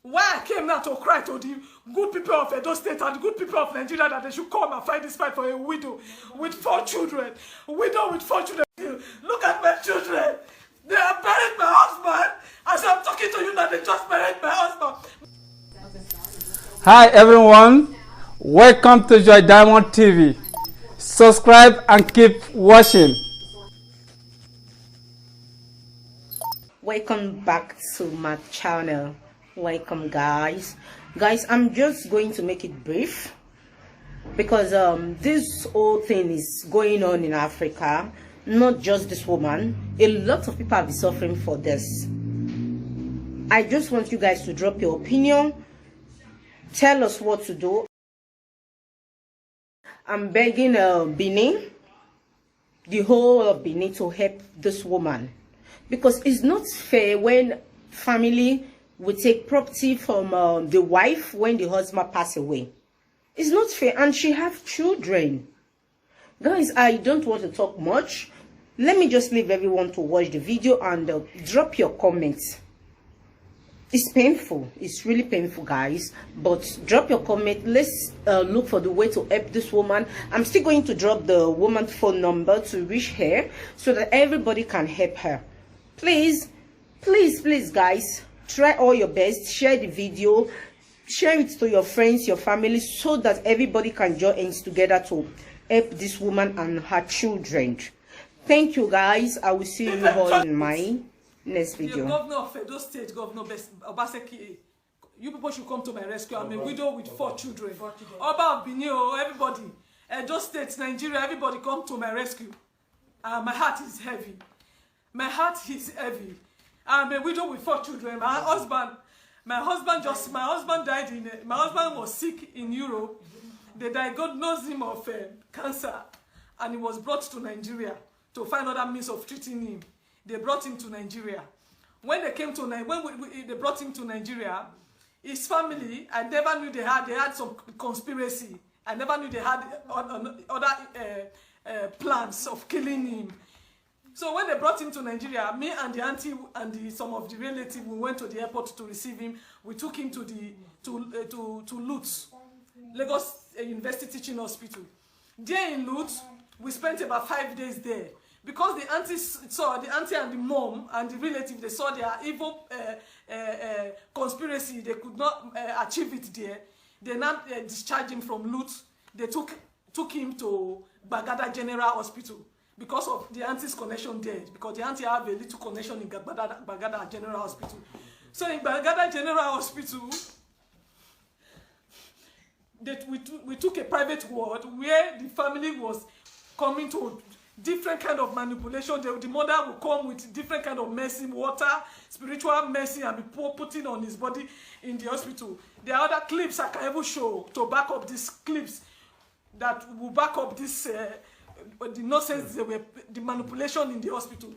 Why I came now to cry to the good people of Edo State and the good people of Nigeria that they should come and fight this fight for a widow with 4 children. A widow with 4 children. Look at my children. They have buried my husband. As I'm talking to you now, they just buried my husband. Hi everyone. Welcome to Joy Diamond TV. Subscribe and keep watching. Welcome back to my channel. Welcome guys. I'm just going to make it brief because this whole thing is going on in Africa. Not just this woman, a lot of people have been suffering for this. I just want you guys to drop your opinion, tell us what to do. I'm begging Benin, the whole of Benin, to help this woman, because it's not fair when family will take property from the wife when the husband pass away. It's not fair, and she have children. Guys, I don't want to talk much. Let me just leave everyone to watch the video and drop your comments. It's painful. It's really painful, guys. But drop your comment. Let's look for the way to help this woman. I'm still going to drop the woman's phone number to reach her so that everybody can help her. Please, guys, try all your best. Share the video. Share it to your friends, your family, so that everybody can join hands together to help this woman and her children. Thank you, guys. I will see you all in my next video. The governor of Edo State, Governor Obaseki, you people should come to my rescue. I'm a widow with 4 children. Oba of Benin, everybody, Edo State, Nigeria, everybody come to my rescue. My heart is heavy. My heart is heavy. I'm a widow with 4 children. My husband died in. My husband was sick in Europe. They diagnosed him of cancer, and he was brought to Nigeria to find other means of treating him. They brought him to Nigeria. When they came to they brought him to Nigeria, his family, I never knew they had some conspiracy. I never knew they had other plans of killing him. So when they brought him to Nigeria, me and the auntie and some of the relatives, we went to the airport to receive him. We took him to Lutz, Lagos University Teaching Hospital. There in Lutz, we spent about 5 days there. Because the auntie and the mom and the relative, they saw their evil conspiracy, they could not achieve it there. They now discharged him from Lutz. They took him to Bagada General Hospital because of the auntie's connection there. Because the auntie have a little connection in Bagada General Hospital. So in Bagada General Hospital, we took a private ward where the family was coming to different kind of manipulation. The mother will come with different kind of medicine, water, spiritual medicine, and be putting on his body in the hospital. There are other clips I can even show to back up these clips that will back up this the nonsense, the manipulation in the hospital.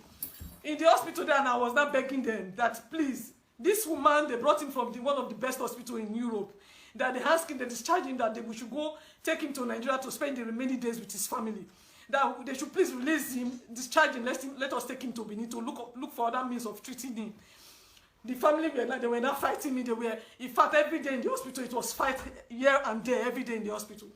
In the hospital then, I was not begging them that please, this woman, they brought him from one of the best hospitals in Europe, that they asked him, they discharged him, that we should go take him to Nigeria to spend the remaining days with his family. That they should please release him, discharge him, let us take him to Benin to look for other means of treating him. The family they were not fighting me. In fact, every day in the hospital, it was fight here and there, every day in the hospital.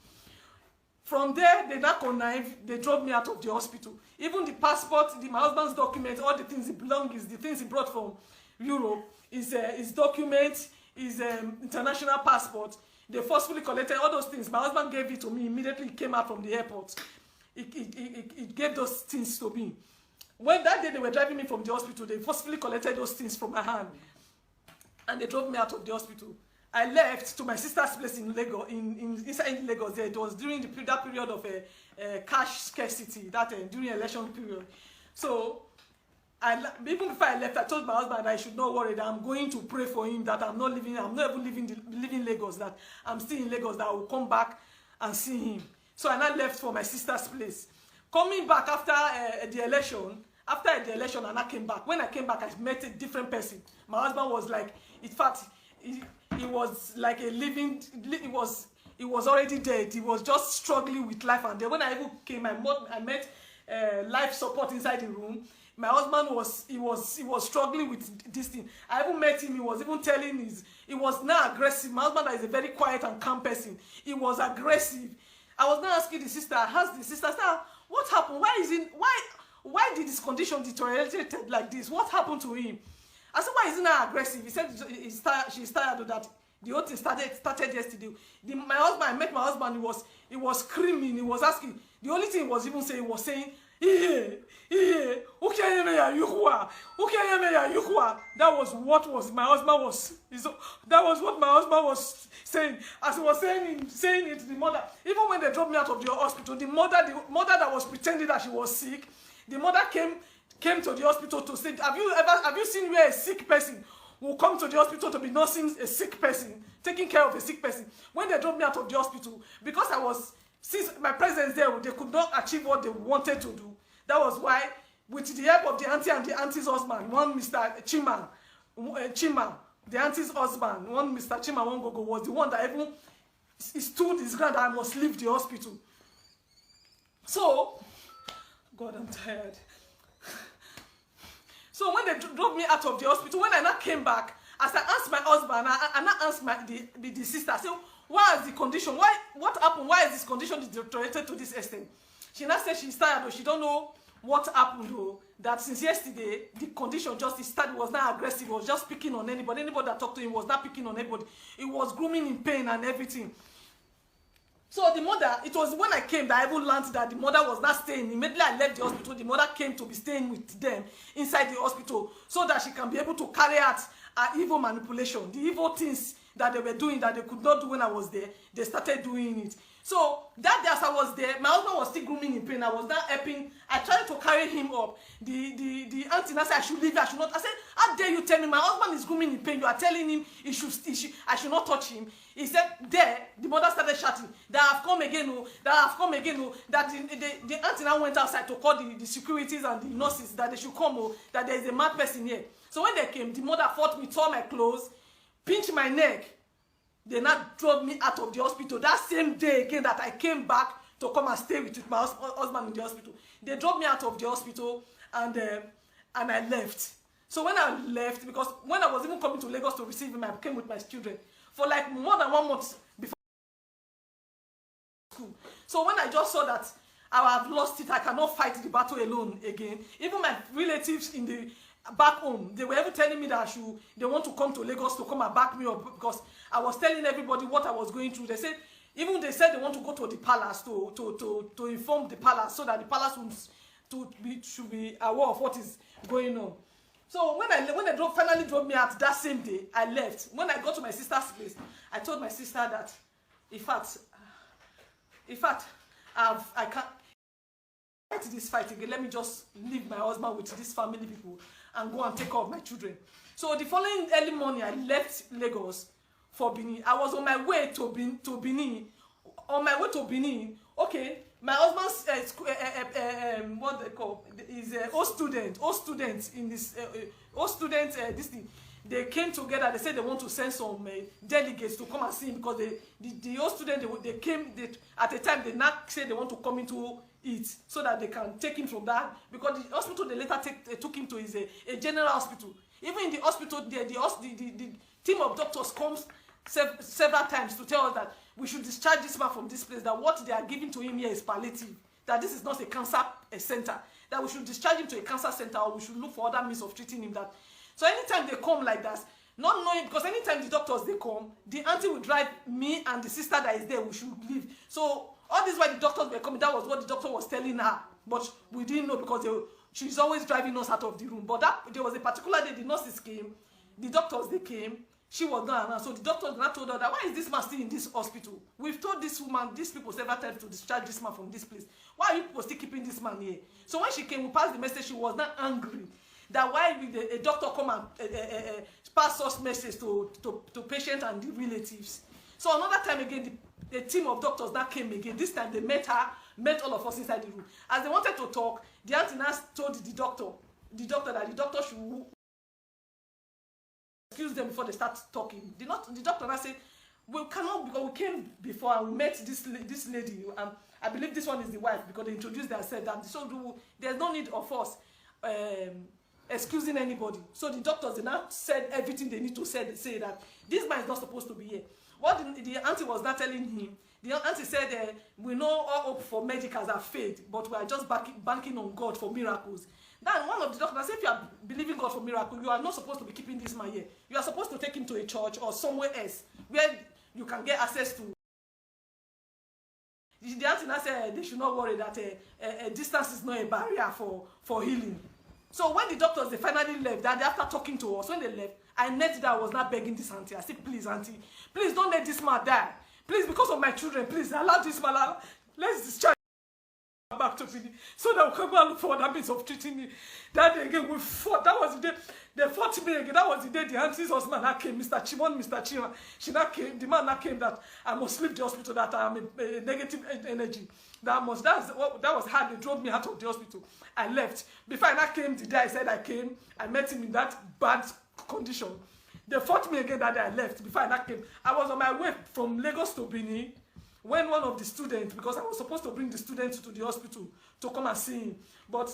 From there, they now connived, they drove me out of the hospital. Even the passport, my husband's documents, all the things he belongs, the things he brought from Europe, his documents, his international passport, they forcefully collected all those things. My husband gave it to me immediately. He came out from the airport. It gave those things to me. When that day they were driving me from the hospital, they forcefully collected those things from my hand, and they drove me out of the hospital. I left to my sister's place in Lagos, inside Lagos. There, it was during that period of cash scarcity, during election period. So, even before I left, I told my husband I should not worry, that I'm going to pray for him, that I'm not even leaving Lagos, that I'm still in Lagos, that I will come back and see him. So I now left for my sister's place. Coming back after the election, and I came back. When I came back, I met a different person. My husband was like, in fact, he was like a living, he was already dead. He was just struggling with life. And then when I even came, I met life support inside the room. my husband was struggling with this thing. I even met him. He was even telling he was now aggressive. My husband is a very quiet and calm person. He was aggressive. I was now asking the sister. I asked the sister, what happened? Why did his condition deteriorated like this? What happened to him? I said, why is he not aggressive? He said she's tired of that. The whole thing started yesterday. I met my husband, he was screaming, he was asking. The only thing he was even saying, that was what my husband was saying. As he was saying it to the mother, even when they dropped me out of the hospital, the mother that was pretending that she was sick, the mother came to the hospital to say, have you seen where a sick person will come to the hospital to be nursing a sick person, taking care of a sick person? When they dropped me out of the hospital, because since my presence there, they could not achieve what they wanted to do. That was why, with the help of the auntie and the auntie's husband, one Mr. Chima, the auntie's husband, one Mr. Chima, one Gogo, was the one that even stood his ground that I must leave the hospital. So, God, I'm tired. So when they drove me out of the hospital, when I now came back, as I asked my husband, I now asked the sister, I said, what is the condition? What happened? Why is this condition deteriorated to this extent? She now said she's tired, though. She don't know what happened, though. That since yesterday, the condition was not aggressive. It was just picking on anybody. Anybody that talked to him was not picking on anybody. It was grooming in pain and everything. So the mother, it was when I came that I even learned that the mother was not staying. Immediately I left the hospital, the mother came to be staying with them inside the hospital so that she can be able to carry out her evil manipulation. The evil things that they were doing that they could not do when I was there, they started doing it. So that day as I was there, my husband was still grooming in pain. I was not helping. I tried to carry him up. The auntie said I should leave. I should not. I said, how dare you tell me my husband is grooming in pain? You are telling him I should not touch him. He said, there, the mother started shouting, that I have come again, oh, that I have come again, oh, that the auntie now went outside to call the securities and the nurses that they should come, oh, that there is a mad person here. So when they came, the mother fought me, tore my clothes, pinched my neck. They now drove me out of the hospital. That same day again that I came back to come and stay with my husband in the hospital. They drove me out of the hospital and I left. So when I left, because when I was even coming to Lagos to receive him, I came with my children for like more than 1 month before school. So when I just saw that I have lost it, I cannot fight the battle alone again. Even my relatives in the back home, they were ever telling me that they want to come to Lagos to come and back me up because I was telling everybody what I was going through. They said they want to go to the palace to inform the palace so that the palace should be aware of what is going on. So when they finally drove me out that same day, I left. When I got to my sister's place, I told my sister that, in fact, I can't fight this fight again. Let me just leave my husband with these family people and go and take care of my children. So the following early morning, I left Lagos for Benin. I was on my way to Benin. On my way to Benin, okay, my husband's what they call is old students in this this thing. They came together. They said they want to send some delegates to come and see him because the old student they came at the time they not said they want to come into it so that they can take him from that, because the hospital they later took him to is a general hospital. Even in the hospital there, the team of doctors comes several times to tell us that we should discharge this man from this place, that what they are giving to him here is palliative, that this is not a cancer center, that we should discharge him to a cancer center or we should look for other means of treating him. That so anytime they come like that, not knowing, because anytime the doctors they come, the auntie will drive me and the sister that is there, we should leave. So all this while the doctors were coming, that was what the doctor was telling her, but we didn't know because she's always driving us out of the room. But there was a particular day the nurses came, the doctors they came, she was not around. So the doctors now told her that, why is this man still in this hospital? We've told this woman, these people several times to discharge this man from this place. Why are you people still keeping this man here? So when she came, we passed the message. She was not angry that why will a doctor come and pass us message to patients and the relatives. So another time again, the team of doctors that came again. This time they met all of us inside the room. As they wanted to talk, the auntie now told the doctor that the doctor should excuse them before they start talking. The doctor now said, we cannot, because we came before and we met this lady. I believe this one is the wife because they introduced themselves. And so there's no need of us. excusing anybody. So the doctors, they now said everything they need to say. They say that this man is not supposed to be here. What the auntie was not telling him, the auntie said, we know all hope for medicals have failed, but we are just banking on God for miracles. Then one of the doctors said, if you are believing God for miracle, you are not supposed to be keeping this man here. You are supposed to take him to a church or somewhere else where you can get access to. The auntie now said they should not worry that distance is not a barrier for healing. So when the doctors, they finally left, that after talking to us, when they left, I knelt that I was not begging this auntie. I said, please, auntie, please don't let this man die. Please, because of my children, please allow this man, let's discharge back to PD so that we can go and look for other means of treating me. That day again, we fought. That was the day they fought me again. That was the day the auntie's husband that came, Mr. Chimon, Mr. Chima. She not came, the man that came that I must leave the hospital, that I am a negative energy. That was hard. They drove me out of the hospital. I left. Before I not came, the day I said I came, I met him in that bad condition. They fought me again that day I left. Before I not came, I was on my way from Lagos to Benin when one of the students, because I was supposed to bring the students to the hospital to come and see him, but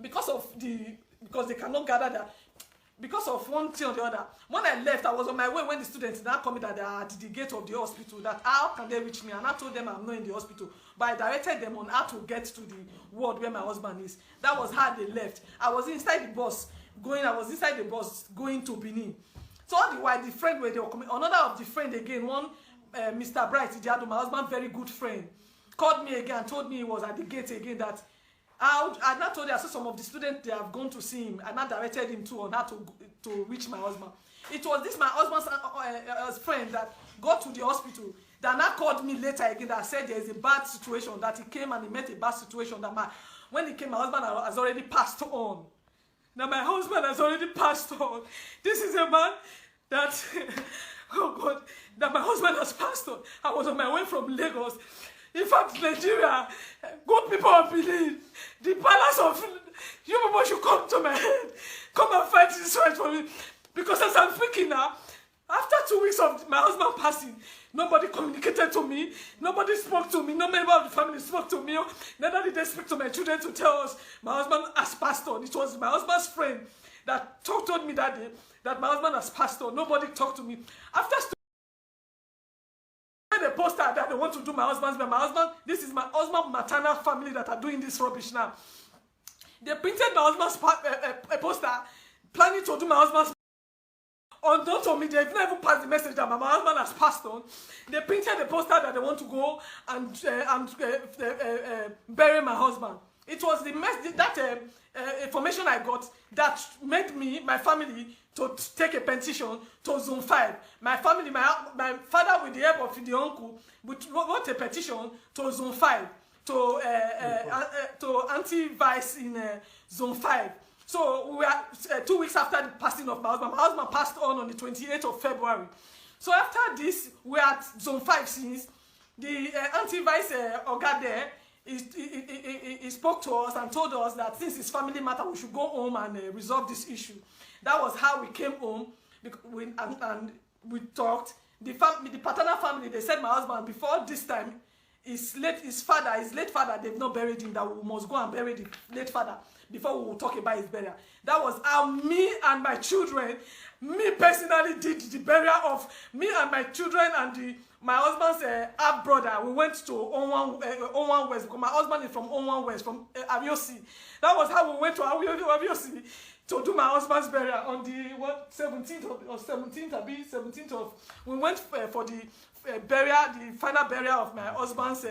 because they cannot gather that, because of one thing or the other, when I left, I was on my way when the students now coming that they are at the gate of the hospital, that how can they reach me? And I told them I'm not in the hospital, but I directed them on how to get to the ward where my husband is. That was how they left. I was inside the bus going to Benin. So all the while, the friend where they were coming, another of the friend again, one Mr. Bright Idiado, my husband, very good friend, called me again and told me he was at the gate again, that I now told you, I saw some of the students, they have gone to see him, and I directed him on how to reach my husband. It was this my husband's friend that got to the hospital, that now called me later again, that said there is a bad situation, that he came and he met a bad situation, that when he came, my husband has already passed on. Now my husband has already passed on. This is a man that, oh God, that my husband has passed on. I was on my way from Lagos. In fact, Nigeria, good people have believed. The palace of you people should come to my head. Come and fight this fight for me. Because as I'm thinking now, after 2 weeks of my husband passing, nobody communicated to me. Nobody spoke to me. No member of the family spoke to me. Neither did they speak to my children to tell us my husband has passed on. It was my husband's friend that told me that day that my husband has passed on. Nobody talked to me. After the poster that they want to do my husband's, but my husband, this is my husband's maternal family that are doing this rubbish now. They printed my husband's poster, planning to do my husband's. Unknown to me, they've never passed the message that my husband has passed on. They printed the poster that they want to go and bury my husband. It was the information I got that made me, my family, to take a petition to Zone 5. My family, my father, with the help of the uncle, wrote a petition to Zone 5, to anti-vice in Zone 5. So we are 2 weeks after the passing of my husband. My husband passed on the 28th of February. So after this, we are at Zone 5 since. The anti-vice Oga there, he spoke to us and told us that since it's family matter, we should go home and resolve this issue. That was how we came home, and we talked. The paternal family, they said my husband, before this time, his late father, they've not buried him, that we must go and bury the late father before we will talk about his burial. That was how me and my children, me personally, did the burial of me and my children and my husband's half brother. We went to Onwan West, because my husband is from Onwan West, from Aviosi. That was how we went to Aviosi to do my husband's burial on the 17th of. We went for the the final burial of my husband's,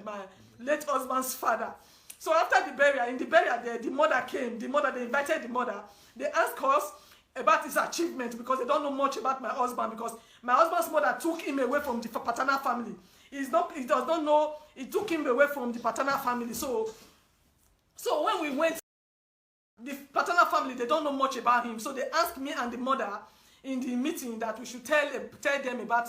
my late husband's father. So after the burial, in the burial there, the mother came. They invited the mother. They asked us about his achievement because they don't know much about my husband, because my husband's mother took him away from the paternal family. He does not know, he took him away from the paternal family. So when we went, the paternal family, they don't know much about him. So they asked me and the mother in the meeting that we should tell them about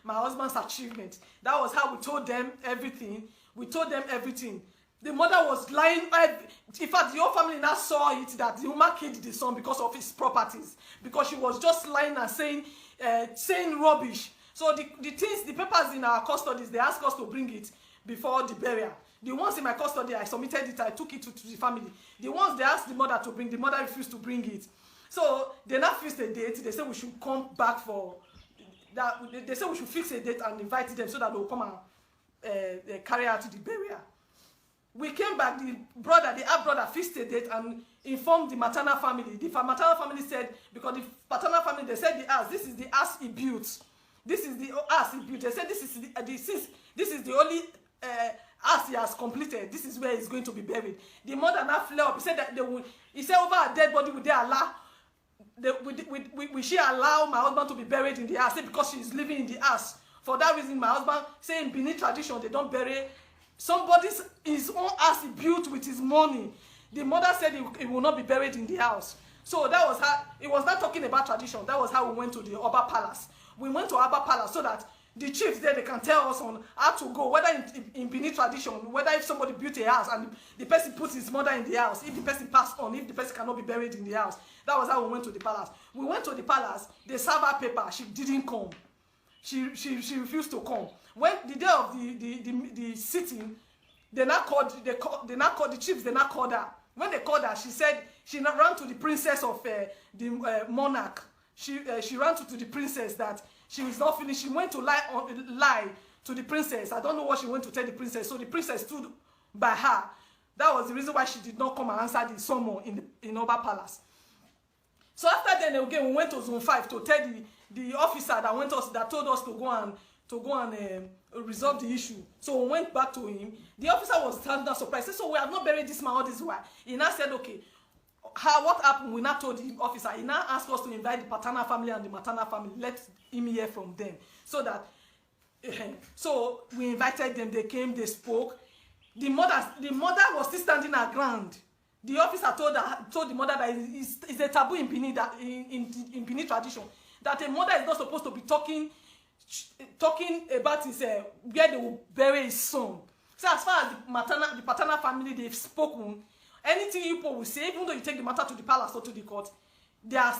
my husband's achievement. That was how we told them everything. We told them everything. The mother was lying. In fact, the whole family now saw it that the woman killed the son because of his properties, because she was just lying and saying rubbish. So the papers in our custodies, they asked us to bring it. before the burial. The ones in my custody, I submitted it, I took it to the family. The ones they asked the mother to bring, the mother refused to bring it. So they now fixed a date. They said we should come back for that. They said we should fix a date and invite them so that they will come and carry out the burial. We came back. The half brother fixed a date and informed the maternal family. The maternal family said, because the paternal family, they said the house, this is the house he built. This is the house he built. They said this is the only house he has completed. This is where he's going to be buried. The mother now flare up. He said that he said over a dead body, would they allow? Will she allow my husband to be buried in the house? Say because she's living in the house. For that reason, my husband say in Benin tradition they don't bury somebody's his own house he built with his money. The mother said he will not be buried in the house. So that was how it was not talking about tradition. That was how we went to the Oba Palace. We went to Oba Palace so that the chiefs there, they can tell us on how to go, whether in Benin tradition, whether if somebody built a house and the person puts his mother in the house, if the person passed on, if the person cannot be buried in the house. That was how we went to the palace. We went to the palace, they served her paper, she didn't come. She refused to come. When the day of the sitting, the chiefs, they now called her. When they called her, she said she ran to the princess of the monarch. She ran to the princess that she was not finished. She went to lie to the princess. I don't know what she went to tell the princess. So the princess stood by her. That was the reason why she did not come and answer the summon in Oba Palace. So after then again, we went to Zone 5 to tell the officer that told us to go and resolve the issue. So we went back to him. The officer was standing surprised. He said, so we have not buried this man all this while. He now said, okay, what happened? We now told the officer. He now asked us to invite the paternal family and the maternal family. Let him hear from them. So that, so we invited them. They came. They spoke. The mother was still standing her ground. The officer told the mother that it's a taboo in Benin, that in Benin tradition, that a mother is not supposed to be talking about his where they will bury his son. So as far as the paternal family, they've spoken. Anything you will say, even though you take the matter to the palace or to the court, their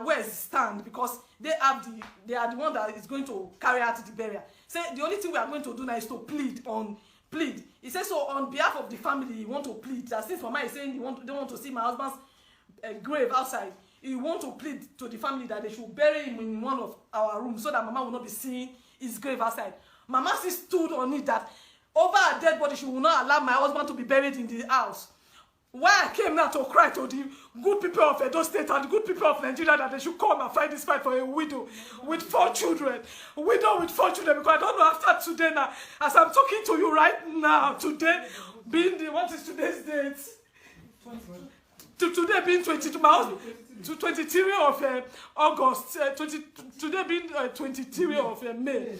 words stand because they are the one that is going to carry out the burial. Say the only thing we are going to do now is to plead. He says so on behalf of the family. He want to plead that since Mama is saying they want to see my husband's grave outside. He want to plead to the family that they should bury him in one of our rooms so that Mama will not be seeing his grave outside. Mama still stood on it that over a dead body, she will not allow my husband to be buried in the house. Why I came now to cry to the good people of Edo State and the good people of Nigeria that they should come and fight this fight for a widow with 4 children. Widow with 4 children, because I don't know after today now, as I'm talking to you right now, today being what is today's date? Today being 22, my husband, 23 of August, today being 23 of May.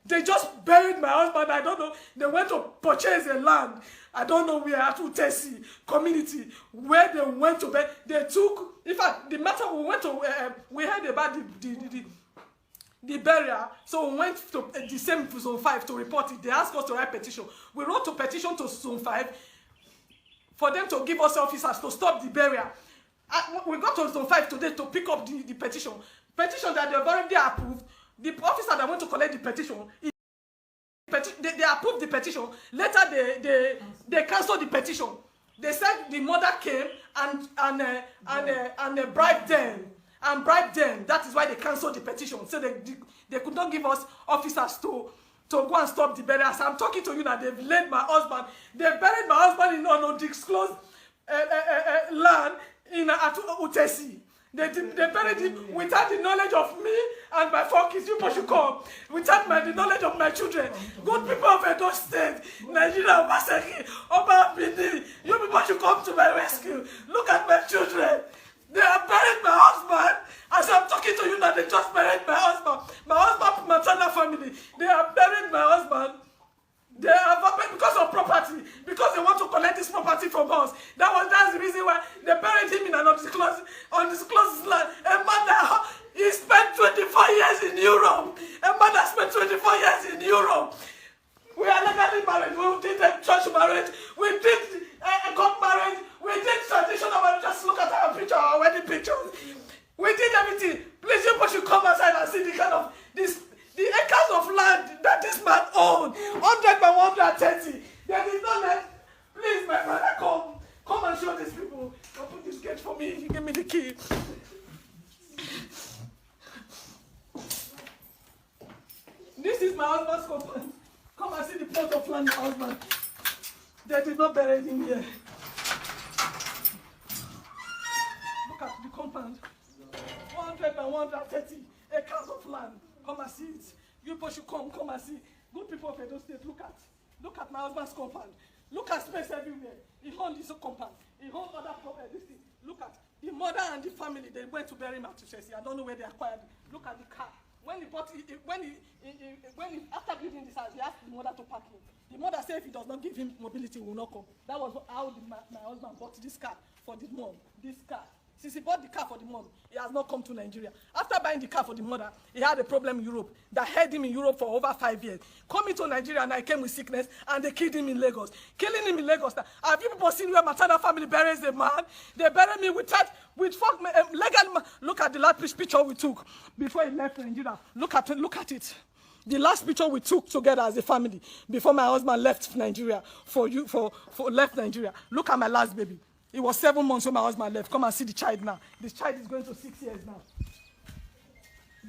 They just buried my husband. I don't know. They went to purchase a land. I don't know where, at Utesi community, where they went to bed. They took, in fact, the matter we went to, we heard about the burial. So we went to the same Zone 5 to report it. They asked us to write petition. We wrote a petition to Zone 5 for them to give us officers to stop the burial. We got to Zone 5 today to pick up the petition. Petition that they've already approved. The officer that went to collect the petition, they approved the petition. Later, they canceled the petition. They said the mother came and bribed them. That is why they canceled the petition. So they could not give us officers to go and stop the burial. As I'm talking to you now, they've laid my husband. They buried my husband in undisclosed land in Utesi. They buried him without the knowledge of me and my 4 kids. You people should come. Without the knowledge of my children. Good people of Edo State, Nigeria, Masaki, Oba Bini. You people should come to my rescue. Look at my children. They have buried my husband. As I'm talking to you now, they just buried my husband. My husband's maternal family. They have buried my husband. They have because of property, because they want to collect this property from us. That's the reason why they buried him in an undisclosed land. A man that he spent 24 years in Europe. A man that spent 24 years in Europe. We are legally married. We did a church marriage. We did a court marriage. We did traditional marriage. Just look at our picture, our wedding pictures. We did everything. Please, you should come outside and see the kind of the acres of land that this man owned. 100 by This is my husband's compound. Come and see the plot of land my husband. They did not bury him here. Look at the compound. 100 by 130 acres of land. Come and see it. You people should come and see. Good people of Edo State, look at my husband's compound. Look at space everywhere. He owned his compound. He owned other properties. Look at the mother and the family. They went to bury him at Chelsea. I don't know where they acquired it. Look at the car. When he bought it, after building this house, he asked the mother to park him. The mother said if he does not give him mobility, he will not come. That was how my husband bought this car for the mom. This car. Since he bought the car for the mom, he has not come to Nigeria. After buying the car for the mother, he had a problem in Europe that held him in Europe for over 5 years. Coming to Nigeria, and I came with sickness, and they killed him in Lagos. Killing him in Lagos. Now, have you people seen where maternal family buries a man? They bury me with legal. Look at the last picture we took before he left Nigeria. Look at it. The last picture we took together as a family before my husband left Nigeria left Nigeria. Look at my last baby. It was 7 months when my husband left. Come and see the child now. This child is going to 6 years now.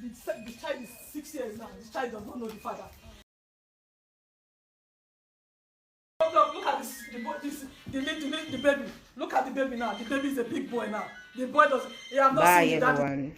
The child is 6 years now. This child does not know the father. Look at the baby. Look at the baby now. The baby is a big boy now. The boy doesn't. He have not seen the daddy. Bye, everyone.